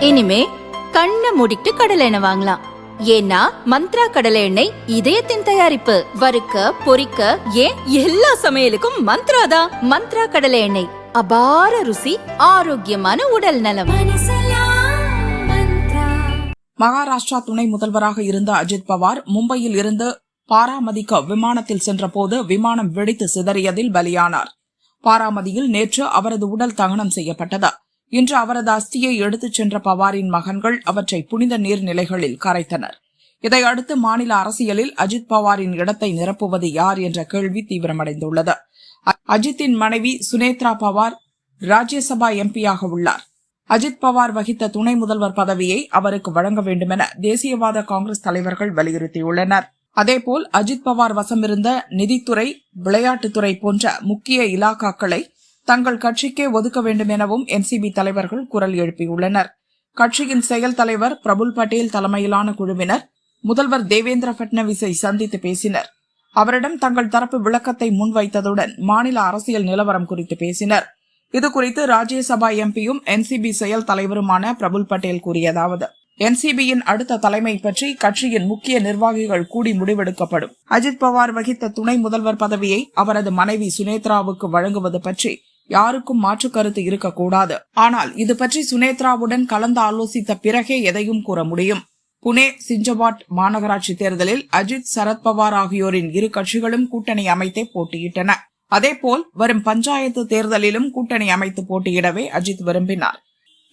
இனிமே கண்ணை மூடிட்டு கடலை எண்ணெய் வாங்கலாம். ஏன்னா மந்த்ரா கடலை எண்ணெய் இதயத்தின் தயாரிப்பு. வறுக்க பொரிக்க ஏன் எல்லா சமையலுக்கும் மந்த்ரா தான். மந்த்ரா கடலை எண்ணெய், அபார ருசி, ஆரோக்கியமான உடல் நலம். மகாராஷ்டிரா துணை முதல்வராக இருந்த அஜித் பவார் மும்பையில் இருந்து பாராமதிக்கு விமானத்தில் சென்றபோது விமானம் வெடித்து சிதறியதில் பலியானார். பாராமதியில் நேற்று அவரது உடல் தகனம் செய்யப்பட்டது. இன்று அவரது அஸ்தியை எடுத்துச் சென்ற பவாரின் மகன்கள் அவற்றை புனித நீர்நிலைகளில் கரைத்தனர். இதையடுத்து மாநில அரசியலில் அஜித் பவாரின் இடத்தை நிரப்புவது யார் என்ற கேள்வி தீவிரமடைந்துள்ளது. அஜித்தின் மனைவி சுனேத்ரா பவார் ராஜ்யசபா எம்பியாக உள்ளார். அஜித் பவார் வகித்த துணை முதல்வர் பதவியை அவருக்கு வழங்க வேண்டுமென தேசியவாத காங்கிரஸ் தலைவர்கள் வலியுறுத்தியுள்ளனர். அதேபோல் அஜித் பவார் வசமிருந்த நிதித்துறை, விளையாட்டுத்துறை போன்ற முக்கிய இலாக்காக்களை தங்கள் கட்சிக்கே ஒதுக்க வேண்டும் எனவும் என்சிபி தலைவர்கள் குரல் எழுப்பியுள்ளனர். கட்சியின் செயல் தலைவர் பிரபுல் பட்டேல் தலைமையிலான குழுவினர் முதல்வர் தேவேந்திர பட்னவிஸை சந்தித்து பேசினர். அவரிடம் தங்கள் தரப்பு விளக்கத்தை முன்வைத்ததுடன் மாநில அரசியல் நிலவரம் குறித்து பேசினர். இதுகுறித்து ராஜ்யசபா எம்பியும் என்சிபி செயல் தலைவருமான பிரபுல் பட்டேல் கூறியதாவது: என்சிபியின் அடுத்த தலைமை பற்றி கட்சியின் முக்கிய நிர்வாகிகள் கூடி முடிவெடுக்கப்படும். அஜித் பவார் வகித்த துணை முதல்வர் பதவியை அவரது மனைவி சுனேத்ராவுக்கு வழங்குவது பற்றி யாருக்கும் மாற்று கருத்து இருக்கக்கூடாது. ஆனால் இது பற்றி சுனேத்ராவுடன் கலந்து ஆலோசித்த பிறகே எதையும் கூற முடியும். புனே, சிஞ்சவாட் மாநகராட்சி தேர்தலில் அஜித், சரத்பவார் ஆகியோரின் இரு கட்சிகளும் கூட்டணி அமைத்தே போட்டியிட்டன. அதேபோல் வரும் பஞ்சாயத்து தேர்தலிலும் கூட்டணி அமைத்து போட்டியிடவே அஜித் விரும்பினார்.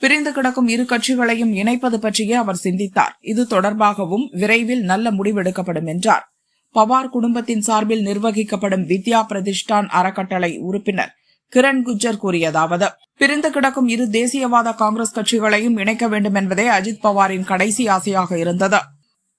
பிரிந்து கிடக்கும் இரு கட்சிகளையும் இணைப்பது பற்றியே அவர் சிந்தித்தார். இது தொடர்பாகவும் விரைவில் நல்ல முடிவெடுக்கப்படும் என்றார். பவார் குடும்பத்தின் சார்பில் நிர்வகிக்கப்படும் வித்யா பிரதிஷ்டான் அறக்கட்டளை உறுப்பினர் கிரண் குஜர் கூறியதாவது: பிரிந்து கிடக்கும் இரு தேசியவாத காங்கிரஸ் கட்சிகளையும் இணைக்க வேண்டும் என்பதே அஜித் பவாரின் கடைசி ஆசையாக இருந்தது.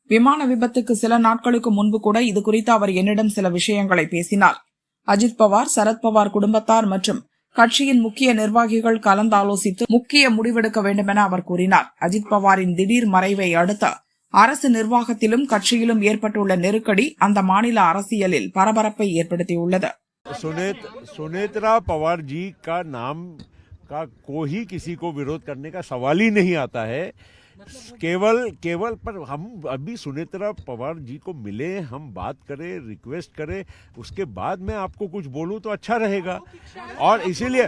விமான விபத்துக்கு சில நாட்களுக்கு முன்பு கூட இதுகுறித்து அவர் என்னிடம் சில விஷயங்களை பேசினார். அஜித் பவார், சரத்பவார் குடும்பத்தார் மற்றும் கட்சியின் முக்கிய நிர்வாகிகள் கலந்தாலோசித்து முக்கிய முடிவெடுக்க வேண்டும் என அவர் கூறினார். அஜித் பவாரின் திடீர் மறைவை அடுத்து அரசு நிர்வாகத்திலும் கட்சியிலும் ஏற்பட்டுள்ள நெருக்கடி அந்த மாநில அரசியலில் பரபரப்பை ஏற்படுத்தியுள்ளது. सुनेत्रा पवार जी का नाम का कोई किसी को विरोध करने का सवाल ही नहीं आता है। केवल पर हम अभी सुनेत्रा पवार जी को मिले, हम बात करें, रिक्वेस्ट करें, उसके बाद मैं आपको कुछ बोलूं तो अच्छा रहेगा। और इसीलिए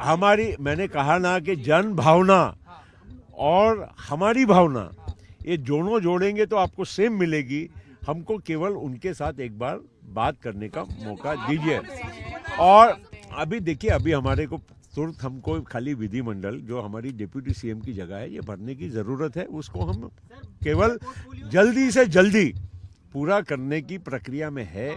हमारी मैंने कहा ना कि जन भावना और हमारी भावना ये दोनों जोड़ेंगे तो आपको सेम मिलेगी। हमको केवल उनके साथ एक बार बात करने का मौका दीजिए। और अभी देखिए, अभी हमारे को तुरंत हमको खाली विधिमंडल जो हमारी डिप्यूटी सीएम की जगह है ये भरने की जरूरत है। उसको हम केवल जल्दी से जल्दी पूरा करने की प्रक्रिया में है।